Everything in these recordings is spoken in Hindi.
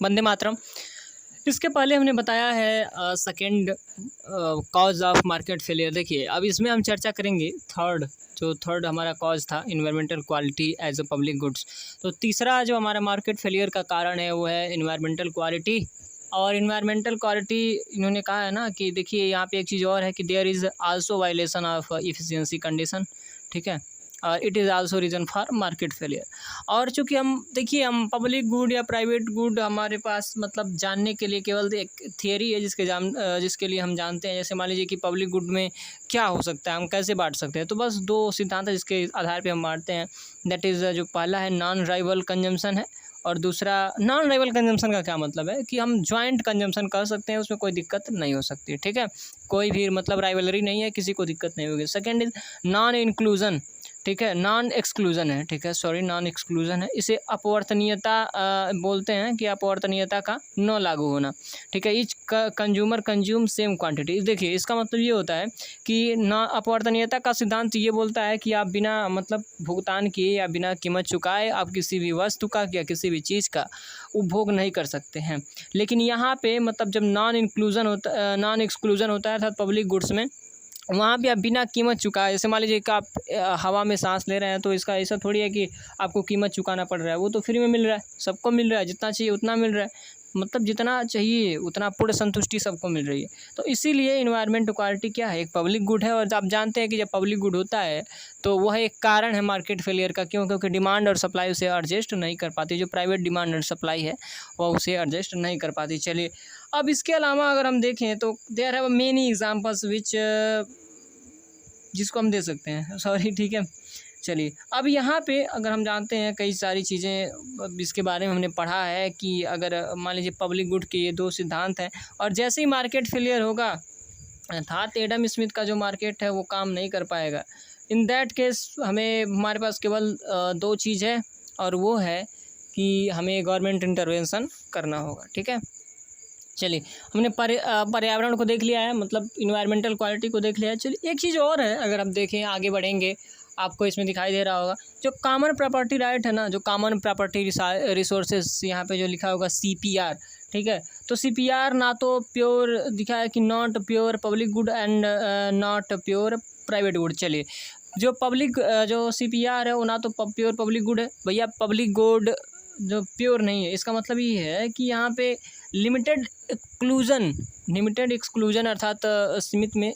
वंदे मातरम। इसके पहले हमने बताया है second cause of market failure. देखिए अब इसमें हम चर्चा करेंगे थर्ड हमारा कॉज था environmental quality as a public goods. तो तीसरा जो हमारा मार्केट फेलियर का कारण है वो है इन्वायरमेंटल क्वालिटी। और इन्वायरमेंटल क्वालिटी इन्होंने कहा है ना कि देखिए यहाँ पे एक चीज़ और है कि there is also violation of efficiency condition, ठीक है, और it is also reason for market failure. और चूँकि हम देखिए हम पब्लिक गुड या प्राइवेट गुड हमारे पास मतलब जानने के लिए केवल एक थियरी है जिसके लिए हम जानते हैं। जैसे मान लीजिए कि पब्लिक गुड में क्या हो सकता है, हम कैसे बांट सकते हैं, तो बस दो सिद्धांत है जिसके आधार पे हम बांटते हैं। दैट इज़ जो पहला है नॉन राइवल कंजम्पशन है, और दूसरा नॉन राइवल कंजम्पशन का क्या मतलब है कि हम जॉइंट कंजम्पशन कर सकते हैं, उसमें कोई दिक्कत नहीं हो सकती, ठीक है, कोई भी मतलब राइवलरी नहीं है, किसी को दिक्कत नहीं होगी। सेकेंड इज नॉन इंक्लूजन, ठीक है, नॉन एक्सक्लूजन है, ठीक है, सॉरी नॉन एक्सक्लूजन है। इसे अपवर्तनीयता बोलते हैं कि अपवर्तनीयता का न लागू होना, ठीक है। Each consumer consume same quantity. देखिए इसका मतलब ये होता है कि ना अपवर्तनीयता का सिद्धांत ये बोलता है कि आप बिना मतलब भुगतान किए या बिना कीमत चुकाए आप किसी भी वस्तु का या किसी भी चीज़ का उपभोग नहीं कर सकते हैं। लेकिन यहाँ पे मतलब जब नॉन एक्सक्लूजन होता है अर्थात पब्लिक गुड्स में, वहाँ भी आप बिना कीमत चुकाए, जैसे मान लीजिए कि आप हवा में सांस ले रहे हैं तो इसका ऐसा थोड़ी है कि आपको कीमत चुकाना पड़ रहा है, वो तो फ्री में मिल रहा है, सबको मिल रहा है, जितना चाहिए उतना मिल रहा है, मतलब जितना चाहिए उतना पूर्ण संतुष्टि सबको मिल रही है। तो इसीलिए इन्वायरमेंट इक्वालिटी क्या है, एक पब्लिक गुड है। और आप जानते हैं कि जब पब्लिक गुड होता है तो वह एक कारण है मार्केट फेलियर का। क्यों? क्योंकि डिमांड और सप्लाई उसे एडजस्ट नहीं कर पाती, जो प्राइवेट डिमांड और सप्लाई है वह उसे एडजस्ट नहीं कर पाती। चलिए अब इसके अलावा अगर हम देखें तो देयर हैव मेनी एग्जांपल्स विच जिसको हम दे सकते हैं, सॉरी, ठीक है। चलिए अब यहाँ पे अगर हम जानते हैं कई सारी चीज़ें इसके बारे में हमने पढ़ा है कि अगर मान लीजिए पब्लिक गुड के ये दो सिद्धांत हैं और जैसे ही मार्केट फेलियर होगा अर्थात एडम स्मिथ का जो मार्केट है वो काम नहीं कर पाएगा, इन दैट केस हमें हमारे पास केवल दो चीज़ है और वो है कि हमें गवर्नमेंट इंटरवेंशन करना होगा, ठीक है। चलिए हमने पर्यावरण को देख लिया है, मतलब इन्वायरमेंटल क्वालिटी को देख लिया है। चलिए एक चीज़ और है, अगर हम देखें आगे बढ़ेंगे आपको इसमें दिखाई दे रहा होगा जो कॉमन प्रॉपर्टी राइट है ना, जो कॉमन प्रॉपर्टी रिसोर्सेज यहाँ पे जो लिखा होगा CPR, ठीक है। तो CPR ना तो प्योर दिखा है कि not pure public good and not pure private good. चलिए जो CPR है वो ना तो प्योर पब्लिक गुड है भैया, पब्लिक गुड जो प्योर नहीं है, इसका मतलब ये है कि यहाँ पे लिमिटेड एक्सक्लूजन अर्थात सीमित में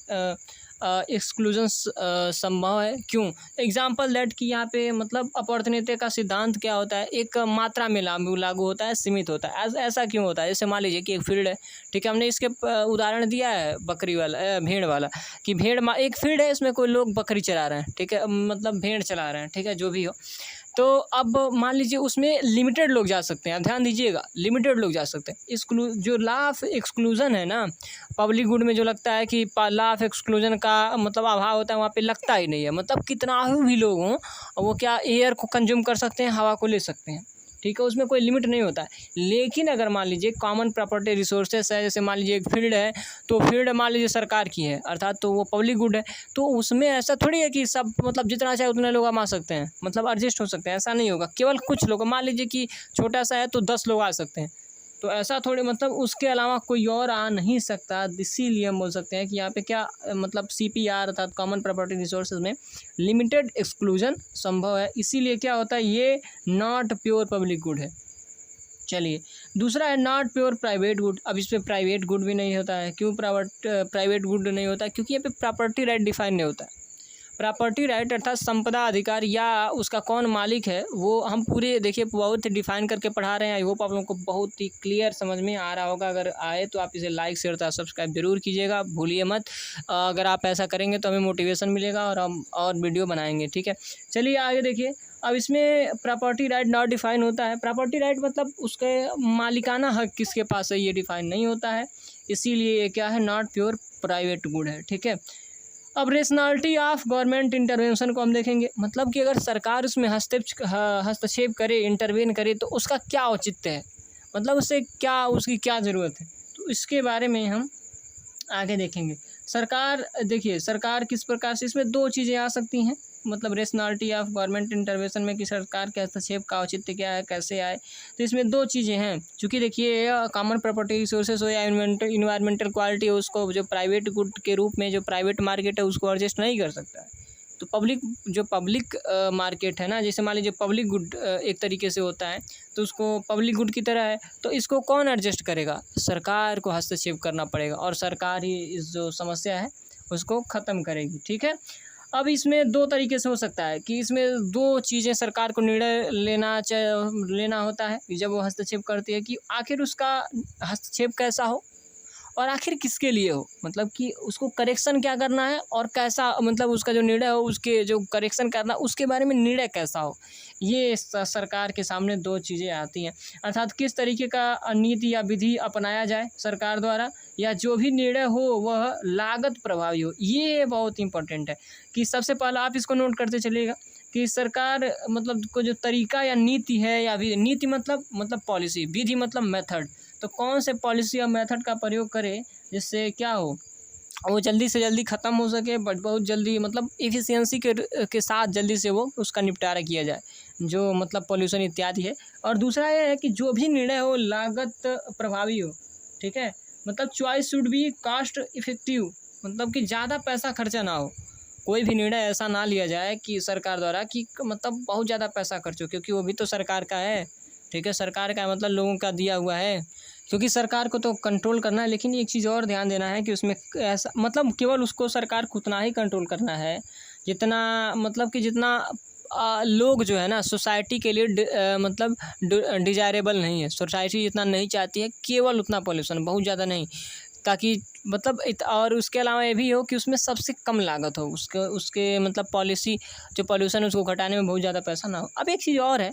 एक्सक्लूजन संभव है। क्यों? एग्जाम्पल दैट कि यहाँ पे मतलब अपॉर्चुनिटी का सिद्धांत क्या होता है, एक मात्रा में लागू होता है, सीमित होता है। ऐसा क्यों होता है? जैसे मान लीजिए कि एक फील्ड है, ठीक है, हमने इसके उदाहरण दिया है बकरी वाला भेड़ वाला कि एक फील्ड है, इसमें कोई लोग बकरी चला रहे हैं, ठीक है, मतलब भेड़ चला रहे हैं, ठीक है, जो भी हो। तो अब मान लीजिए उसमें लिमिटेड लोग जा सकते हैं, आप ध्यान दीजिएगा, लिमिटेड लोग जा सकते हैं। जो लॉ ऑफ एक्सक्लूजन है ना पब्लिक गुड में, जो लगता है कि लॉ ऑफ एक्सक्लूजन का मतलब अभाव होता है, वहाँ पे लगता ही नहीं है। मतलब कितना भी लोग हों वो क्या एयर को कंज्यूम कर सकते हैं, हवा को ले सकते हैं, ठीक है, उसमें कोई लिमिट नहीं होता है। लेकिन अगर मान लीजिए कॉमन प्रॉपर्टी रिसोर्सेस है, जैसे मान लीजिए एक फील्ड है, तो फील्ड मान लीजिए सरकार की है अर्थात तो वो पब्लिक गुड है, तो उसमें ऐसा थोड़ी है कि सब मतलब जितना चाहे उतने लोग आ सकते हैं, मतलब एडजस्ट हो सकते हैं, ऐसा नहीं होगा। केवल कुछ लोग, मान लीजिए कि छोटा सा है तो 10 लोग आ सकते हैं, तो ऐसा थोड़ी, मतलब उसके अलावा कोई और आ नहीं सकता। इसीलिए हम बोल सकते हैं कि यहाँ पे क्या मतलब CPR अर्थात कॉमन प्रॉपर्टी रिसोर्सेज में लिमिटेड एक्सक्लूजन संभव है। इसीलिए क्या होता है, ये नॉट प्योर पब्लिक गुड है। चलिए दूसरा है नॉट प्योर प्राइवेट गुड। अब इस पर प्राइवेट गुड भी नहीं होता है। क्यों प्राइवेट गुड नहीं होता? क्योंकि यहाँ पे प्रॉपर्टी राइट डिफाइन नहीं होता है। प्रॉपर्टी राइट अर्थात संपदा अधिकार या उसका कौन मालिक है वो हम पूरे देखिए बहुत डिफाइन करके पढ़ा रहे हैं। आई होप आप लोगों को बहुत ही क्लियर समझ में आ रहा होगा। अगर आए तो आप इसे लाइक शेयर तथा सब्सक्राइब जरूर कीजिएगा, भूलिए मत। अगर आप ऐसा करेंगे तो हमें मोटिवेशन मिलेगा और हम और वीडियो बनाएंगे, ठीक है। चलिए आगे देखिए। अब इसमें प्रॉपर्टी राइट नॉट डिफाइन होता है। प्रॉपर्टी राइट मतलब उसके मालिकाना हक किसके पास है ये डिफाइन नहीं होता है, इसीलिए ये क्या है, नॉट प्योर प्राइवेट गुड है, ठीक है। अब रेशनैलिटी ऑफ गवर्नमेंट इंटरवेंशन को हम देखेंगे, मतलब कि अगर सरकार उसमें हस्तक्षेप करे, इंटरवेन करे तो उसका क्या औचित्य है, मतलब उससे क्या, उसकी क्या ज़रूरत है, तो इसके बारे में हम आगे देखेंगे। सरकार देखिए सरकार किस प्रकार से, इसमें दो चीज़ें आ सकती हैं। मतलब रेशनैलिटी ऑफ गवर्नमेंट इंटरवेंशन में कि सरकार के हस्तक्षेप का औचित्य क्या है, कैसे आए। तो इसमें दो चीज़ें हैं, चूँकि देखिए कॉमन प्रॉपर्टी रिसोर्सेज हो या इन्वायरमेंटल क्वालिटी हो, उसको जो प्राइवेट गुड के रूप में जो प्राइवेट मार्केट है उसको एडजस्ट नहीं कर सकता है। तो पब्लिक मार्केट है ना, जैसे मान लीजिए पब्लिक गुड एक तरीके से होता है, तो उसको पब्लिक गुड की तरह है, तो इसको कौन एडजस्ट करेगा? सरकार को हस्तक्षेप करना पड़ेगा और सरकार ही इस जो समस्या है उसको ख़त्म करेगी। ठीक है, अब इसमें दो तरीके से हो सकता है कि इसमें दो चीज़ें सरकार को निर्णय लेना होता है जब वो हस्तक्षेप करती है, कि आखिर उसका हस्तक्षेप कैसा हो और आखिर किसके लिए हो, मतलब कि उसको करेक्शन क्या करना है और कैसा, मतलब उसका जो निर्णय हो उसके जो करेक्शन करना उसके बारे में निर्णय कैसा हो। ये सरकार के सामने दो चीज़ें आती हैं, अर्थात किस तरीके का नीति या विधि अपनाया जाए सरकार द्वारा, या जो भी निर्णय हो वह लागत प्रभावी हो। ये बहुत इंपॉर्टेंट है कि सबसे पहला आप इसको नोट करते चलिएगा कि सरकार मतलब को जो तरीका या नीति है, या नीति मतलब पॉलिसी, विधि मतलब मेथड, तो कौन से पॉलिसी और मेथड का प्रयोग करें जिससे क्या हो, वो जल्दी से जल्दी ख़त्म हो सके, बट बहुत जल्दी मतलब एफिशिएंसी के साथ जल्दी से वो उसका निपटारा किया जाए जो मतलब पॉल्यूशन इत्यादि है। और दूसरा ये है कि जो भी निर्णय हो लागत प्रभावी हो। ठीक है, मतलब choice should be cost effective, मतलब कि ज़्यादा पैसा खर्चा ना हो। कोई भी निर्णय ऐसा ना लिया जाए कि सरकार द्वारा कि मतलब बहुत ज़्यादा पैसा खर्च हो, क्योंकि वो भी तो सरकार का है। ठीक है, सरकार का मतलब लोगों का दिया हुआ है, क्योंकि सरकार को तो कंट्रोल करना है। लेकिन एक चीज़ और ध्यान देना है कि उसमें ऐसा मतलब केवल उसको सरकार को उतना ही कंट्रोल करना है जितना मतलब कि जितना लोग जो है ना सोसाइटी के लिए मतलब डिजायरेबल नहीं है, सोसाइटी जितना नहीं चाहती है, केवल उतना पॉल्यूशन, बहुत ज़्यादा नहीं, ताकि मतलब और उसके अलावा ये भी हो कि उसमें सबसे कम लागत हो, उसके मतलब पॉलिसी जो पॉल्यूशन उसको घटाने में बहुत ज़्यादा पैसा ना हो। अब एक चीज़ और है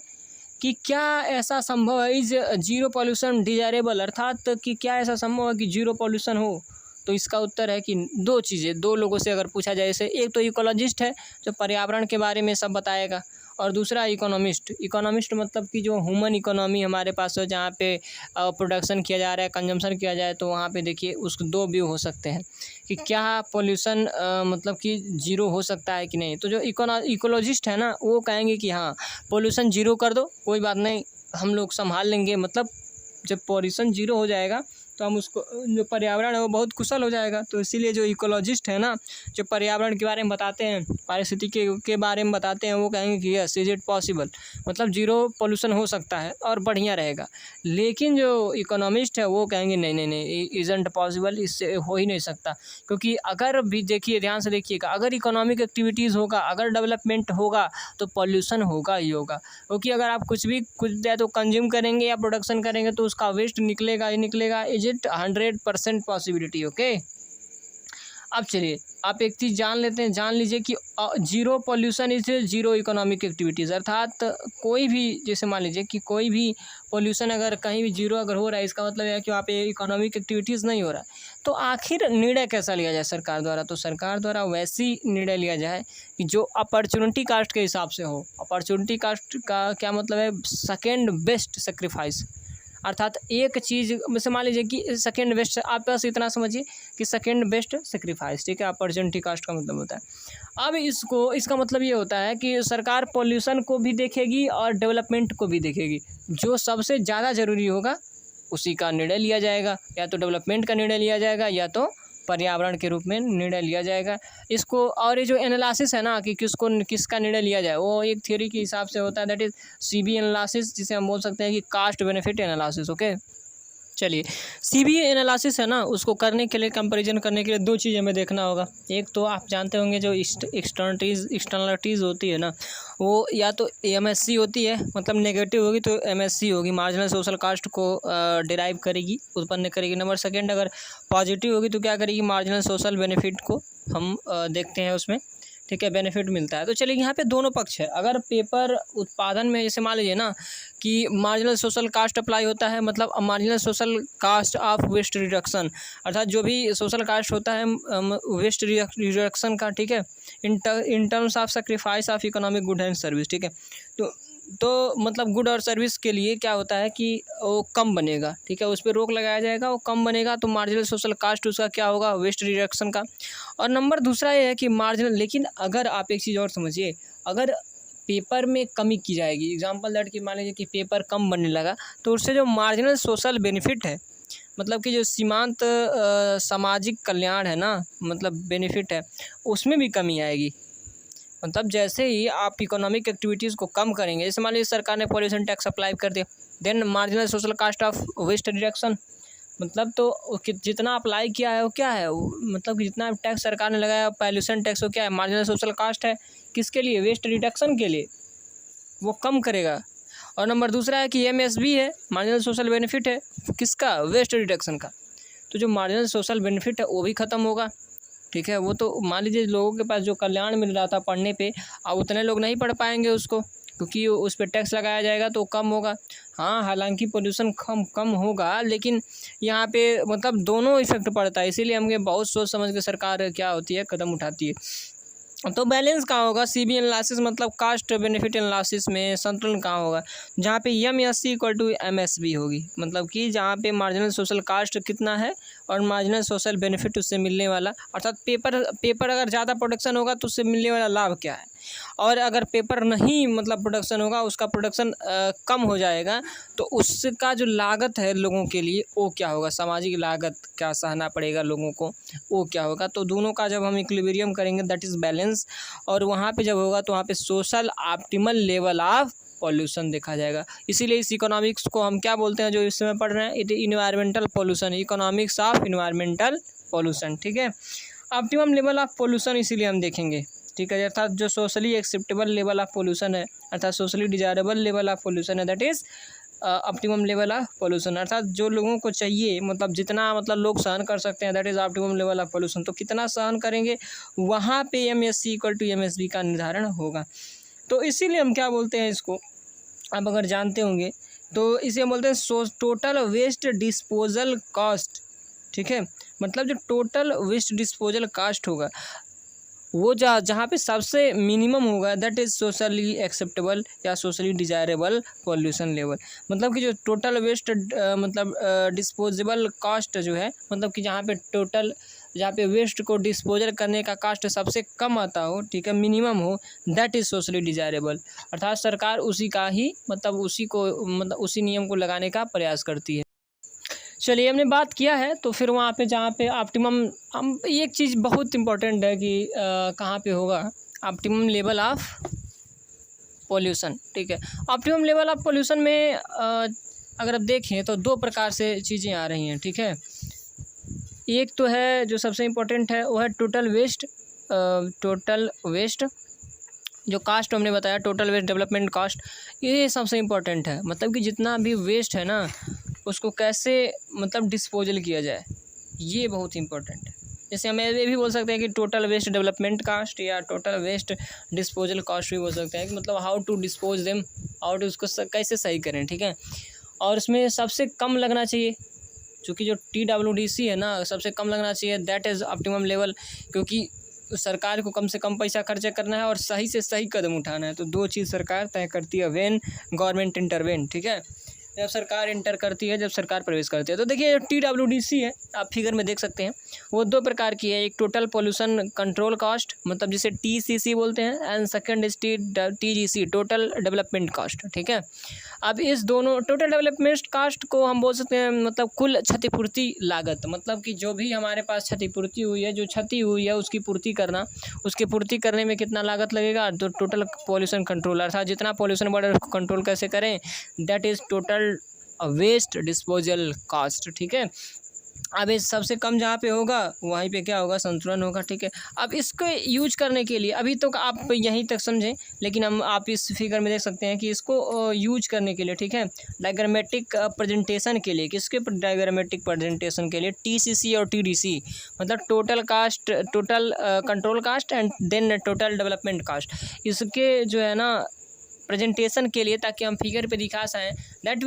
कि क्या ऐसा संभव है इज जीरो पॉल्यूशन डिजायरेबल, अर्थात कि क्या ऐसा संभव है कि जीरो पॉल्यूशन हो? तो इसका उत्तर है कि दो चीज़ें, दो लोगों से अगर पूछा जाए, जैसे एक तो इकोलॉजिस्ट है जो पर्यावरण के बारे में सब बताएगा, और दूसरा इकोनॉमिस्ट मतलब कि जो ह्यूमन इकोनॉमी हमारे पास हो, जहाँ पे प्रोडक्शन किया जा रहा है, कंजम्पशन किया जाए, तो वहाँ पे देखिए उसको दो व्यू हो सकते हैं कि क्या पोल्यूशन मतलब कि जीरो हो सकता है कि नहीं। तो जो इकोलॉजिस्ट है ना वो कहेंगे कि हाँ पोल्यूशन जीरो कर दो, कोई बात नहीं, हम लोग संभाल लेंगे, मतलब जब पोल्यूशन जीरो हो जाएगा तो हम उसको जो पर्यावरण है वो बहुत कुशल हो जाएगा। तो इसीलिए जो इकोलॉजिस्ट है ना, जो पर्यावरण के बारे में बताते हैं, पारिस्थितिकी के बारे में बताते हैं, वो कहेंगे कि यस इज इट पॉसिबल, मतलब जीरो पोल्यूशन हो सकता है और बढ़िया रहेगा। लेकिन जो इकोनॉमिस्ट है वो कहेंगे नहीं नहीं नहीं, इजंट पॉसिबल, इससे हो ही नहीं सकता। क्योंकि अगर भी देखिए, ध्यान से देखिएगा, अगर इकोनॉमिक एक्टिविटीज़ होगा, अगर डेवलपमेंट होगा तो पॉल्यूशन होगा ही होगा। क्योंकि अगर आप कुछ या तो कंज्यूम करेंगे या प्रोडक्शन करेंगे तो उसका वेस्ट निकलेगा ही निकलेगा। Is it 100% possibility? ओके, अब चलिए आप एक चीज़ जान लीजिए कि zero pollution is zero economic activities, अर्थात कोई भी, जैसे मान लीजिए कि कोई भी पॉल्यूशन अगर कहीं भी जीरो अगर हो रहा है, इसका मतलब है कि वहाँ पे इकोनॉमिक एक्टिविटीज़ नहीं हो रहा है। तो आखिर निर्णय कैसा लिया जाए सरकार द्वारा? तो सरकार द्वारा वैसी निर्णय लिया जाए कि जो अपॉर्चुनिटी कास्ट के हिसाब से हो। अपॉर्चुनिटी कास्ट का क्या मतलब है? सेकेंड बेस्ट सेक्रीफाइस, अर्थात एक चीज़ से मान लीजिए कि सेकेंड बेस्ट, आप बस इतना समझिए कि सेकेंड बेस्ट सेक्रीफाइस। ठीक है, अपॉर्चुनिटी कास्ट का मतलब होता है। अब इसका मतलब ये होता है कि सरकार पॉल्यूशन को भी देखेगी और डेवलपमेंट को भी देखेगी। जो सबसे ज़्यादा ज़रूरी होगा उसी का निर्णय लिया जाएगा, या तो डेवलपमेंट का निर्णय लिया जाएगा या तो पर्यावरण के रूप में निर्णय लिया जाएगा। इसको और ये जो एनालिसिस है ना कि किसका निर्णय लिया जाए, वो एक थ्योरी के हिसाब से होता है, दैट इज़ सीबी एनालिसिस, जिसे हम बोल सकते हैं कि कास्ट बेनिफिट एनालिसिस। ओके, चलिए सीबी एनालिसिस है ना, उसको करने के लिए, कंपैरिजन करने के लिए दो चीज़ हमें देखना होगा। एक तो आप जानते होंगे जो एक्सटर्नलिटीज़ होती है ना, वो या तो एमएससी होती है, मतलब नेगेटिव होगी तो एमएससी होगी, मार्जिनल सोशल कास्ट को डिराइव करेगी, उत्पन्न करेगी। नंबर सेकंड, अगर पॉजिटिव होगी तो क्या करेगी? मार्जिनल सोशल बेनिफिट को हम देखते हैं उसमें। ठीक है, बेनिफिट मिलता है। तो चलिए यहाँ पे दोनों पक्ष है। अगर पेपर उत्पादन में जैसे मान लीजिए ना कि मार्जिनल सोशल कास्ट अप्लाई होता है, मतलब marginal social cost of waste reduction, अर्थात जो भी सोशल कास्ट होता है वेस्ट रिडक्शन का, ठीक है, in terms of sacrifice of economic good and service. ठीक है, तो तो मतलब गुड और सर्विस के लिए क्या होता है कि वो कम बनेगा, ठीक है, उस पर रोक लगाया जाएगा, वो कम बनेगा तो मार्जिनल सोशल कास्ट उसका क्या होगा, वेस्ट रिडक्शन का। और नंबर दूसरा ये है कि मार्जिनल, लेकिन अगर आप एक चीज़ और समझिए, अगर पेपर में कमी की जाएगी, एग्जाम्पल दैट कि मान लीजिए कि पेपर कम बनने लगा, तो उससे जो मार्जिनल सोशल बेनिफिट है, मतलब कि जो सीमांत सामाजिक कल्याण है ना, मतलब बेनिफिट है, उसमें भी कमी आएगी। मतलब जैसे ही आप इकोनॉमिक एक्टिविटीज़ को कम करेंगे, जैसे मान लीजिए सरकार ने पॉल्यूशन टैक्स अप्लाई कर दिया, then marginal social cost of waste reduction, मतलब तो जितना अप्लाई किया है वो क्या है, मतलब कि जितना टैक्स सरकार ने लगाया पॉल्यूशन टैक्स, वो क्या है, मार्जिनल सोशल कास्ट है, किसके लिए, वेस्ट रिडक्शन के लिए, वो कम करेगा। और नंबर दूसरा है कि एमएसबी है, मार्जिनल सोशल बेनिफिट है, किसका, वेस्ट रिडक्शन का। तो जो मार्जिनल सोशल बेनिफिट है वो भी ख़त्म होगा, ठीक है। वो तो मान लीजिए लोगों के पास जो कल्याण मिल रहा था पढ़ने पे, अब उतने लोग नहीं पढ़ पाएंगे उसको, क्योंकि उस पर टैक्स लगाया जाएगा तो कम होगा। हाँ, हालांकि पोल्यूशन कम होगा, लेकिन यहाँ पे मतलब दोनों इफेक्ट पड़ता है, इसीलिए हमें बहुत सोच समझ के सरकार क्या होती है, कदम उठाती है। तो बैलेंस कहाँ होगा, सीबी एनालिसिस मतलब कास्ट बेनिफिट एनालिसिस में संतुलन कहाँ होगा, जहाँ पे एमएससी इक्वल टू एमएसबी होगी, मतलब कि जहाँ पे मार्जिनल सोशल कास्ट कितना है और मार्जिनल सोशल बेनिफिट उससे मिलने वाला, अर्थात पेपर अगर ज़्यादा प्रोडक्शन होगा तो उससे मिलने वाला लाभ क्या है, और अगर पेपर नहीं मतलब प्रोडक्शन होगा, उसका प्रोडक्शन कम हो जाएगा, तो उसका जो लागत है लोगों के लिए वो क्या होगा, सामाजिक लागत क्या सहना पड़ेगा लोगों को, वो क्या होगा। तो दोनों का जब हम इक्विलिब्रियम करेंगे, दैट इज़ बैलेंस, और वहाँ पे जब होगा तो वहाँ पे social optimal level of pollution देखा जाएगा। इसीलिए इस इकोनॉमिक्स को हम क्या बोलते हैं, जो इस समय पढ़ रहे हैं, it environmental pollution, economics of environmental pollution, ठीक है। ऑप्टिमम लेवल ऑफ पॉल्यूशन इसीलिए हम देखेंगे, ठीक है, अर्थात जो socially acceptable level of pollution है, अर्थात socially desirable level of pollution है, that is optimum level of pollution, अर्थात जो लोगों को चाहिए, मतलब जितना मतलब लोग सहन कर सकते हैं, that is optimum level of pollution. तो कितना सहन करेंगे, वहाँ पे एमएससी इक्वल टू एमएसबी का निर्धारण होगा। तो इसीलिए हम क्या बोलते हैं इसको, आप अगर जानते होंगे तो इसे हम बोलते हैं टोटल वेस्ट डिस्पोजल कॉस्ट, ठीक है। मतलब जो टोटल वेस्ट डिस्पोजल कास्ट होगा वो जहाँ पे सबसे मिनिमम होगा, दैट इज़ सोशली एक्सेप्टेबल या सोशली डिजायरेबल पॉल्यूशन लेवल। मतलब कि जो टोटल वेस्ट मतलब डिस्पोजेबल कास्ट जो है, मतलब कि जहाँ पे वेस्ट को डिस्पोजल करने का कास्ट सबसे कम आता हो, ठीक है, मिनिमम हो, दैट इज़ सोशली डिजायरेबल, अर्थात सरकार उसी का ही मतलब उसी नियम को लगाने का प्रयास करती है। चलिए, हमने बात किया है, तो फिर वहाँ पे जहाँ पे ऑप्टिमम, हम एक चीज़ बहुत इम्पोर्टेंट है कि कहाँ पे होगा ऑप्टिमम लेवल ऑफ पॉल्यूशन, ठीक है। ऑप्टिमम लेवल ऑफ पॉल्यूशन में अगर आप देखें तो दो प्रकार से चीज़ें आ रही हैं, ठीक है। एक तो है जो सबसे इम्पोर्टेंट है वो है टोटल वेस्ट जो कास्ट हमने बताया, टोटल वेस्ट डेवलपमेंट कास्ट, ये सबसे इम्पोर्टेंट है। मतलब कि जितना भी वेस्ट है ना, उसको कैसे मतलब डिस्पोजल किया जाए, ये बहुत इंपॉर्टेंट है। जैसे हम ये भी बोल सकते हैं कि टोटल वेस्ट डेवलपमेंट कास्ट या टोटल वेस्ट डिस्पोजल कास्ट भी बोल सकते हैं, कि मतलब how to dispose them, how to उसको कैसे सही करें, ठीक है। और उसमें सबसे कम लगना चाहिए, क्योंकि जो TWDC है ना, सबसे कम लगना चाहिए, दैट इज़ ऑप्टिमम लेवल, क्योंकि सरकार को कम से कम पैसा खर्चा करना है और सही से सही कदम उठाना है। तो दो चीज़ सरकार तय करती है, व्हेन गवर्नमेंट इंटरवेन, ठीक है, जब सरकार इंटर करती है, जब सरकार प्रवेश करती है। तो देखिए TWDC है, आप फिगर में देख सकते हैं, वो दो प्रकार की है, एक टोटल पोल्यूशन कंट्रोल कास्ट, मतलब जिसे TCC बोलते हैं, and second is TGC, total development cost, ठीक है। अब इस दोनों टोटल डेवलपमेंट कास्ट को हम बोल सकते हैं मतलब कुल क्षतिपूर्ति लागत, मतलब कि जो भी हमारे पास क्षतिपूर्ति हुई है, जो क्षति हुई है उसकी पूर्ति करने में कितना लागत लगेगा, तो टोटल पोल्यूशन कंट्रोल, अर्थात जितना पोल्यूशन बढ़े उसको कंट्रोल कैसे करें, that is total waste disposal cost, ठीक है। अब इस सबसे कम जहाँ पे होगा वहीं पे क्या होगा, संतुलन होगा, ठीक है। अब इसको यूज करने के लिए अभी तो आप यहीं तक समझें, लेकिन आप इस फिगर में देख सकते हैं कि इसको यूज करने के लिए, ठीक है, डायग्रामेटिक प्रेजेंटेशन के लिए, किसके डायग्रामेटिक प्रेजेंटेशन के लिए, TCC और TDC, मतलब total cost, total control cost and then total development cost, इसके जो है ना प्रेजेंटेशन के लिए, ताकि हम फिगर पे दिखा सकें, that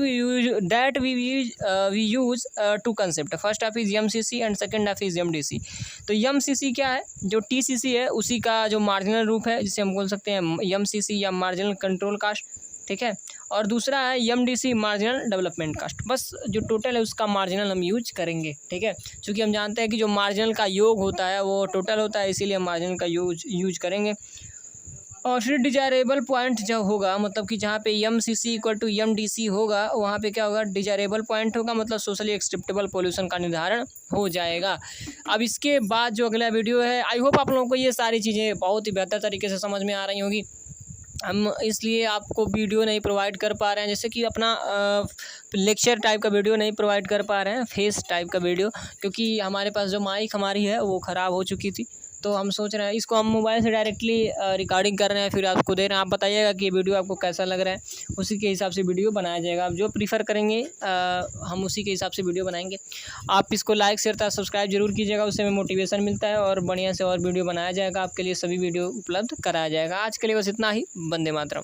we use two concept, first of is MCC and second of is MDC। तो MCC क्या है, जो TCC है उसी का जो मार्जिनल रूप है, जिसे हम बोल सकते हैं MCC या मार्जिनल कंट्रोल कास्ट, ठीक है। और दूसरा है MDC मार्जिनल डेवलपमेंट कास्ट, बस जो टोटल है उसका मार्जिनल हम यूज करेंगे, ठीक है। क्योंकि हम जानते हैं कि जो मार्जिनल का योग होता है वो टोटल होता है, इसीलिए हम मार्जिनल का यूज करेंगे। और फिर डिजायरेबल पॉइंट जब होगा, मतलब कि जहाँ पे MCC इक्वल टू MDC होगा, वहाँ पे क्या होगा, डिजायरेबल पॉइंट होगा, मतलब सोशली एक्सेप्टेबल पोल्यूशन का निर्धारण हो जाएगा। अब इसके बाद जो अगला वीडियो है, आई होप आप लोगों को ये सारी चीज़ें बहुत ही बेहतर तरीके से समझ में आ रही होंगी। हम इसलिए आपको वीडियो नहीं प्रोवाइड कर पा रहे हैं, जैसे कि अपना लेक्चर टाइप का वीडियो नहीं प्रोवाइड कर पा रहे हैं, फेस टाइप का वीडियो, क्योंकि हमारे पास जो माइक हमारी है वो ख़राब हो चुकी थी। तो हम सोच रहे हैं इसको हम मोबाइल से डायरेक्टली रिकॉर्डिंग कर रहे हैं, फिर आपको दे रहे हैं। आप बताइएगा कि ये वीडियो आपको कैसा लग रहा है, उसी के हिसाब से वीडियो बनाया जाएगा। आप जो प्रीफर करेंगे हम उसी के हिसाब से वीडियो बनाएंगे। आप इसको लाइक शेयर तथा सब्सक्राइब जरूर कीजिएगा, उससे हमें मोटिवेशन मिलता है और बढ़िया से और वीडियो बनाया जाएगा, आपके लिए सभी वीडियो उपलब्ध कराया जाएगा। आज के लिए बस इतना ही। वंदे मातरम।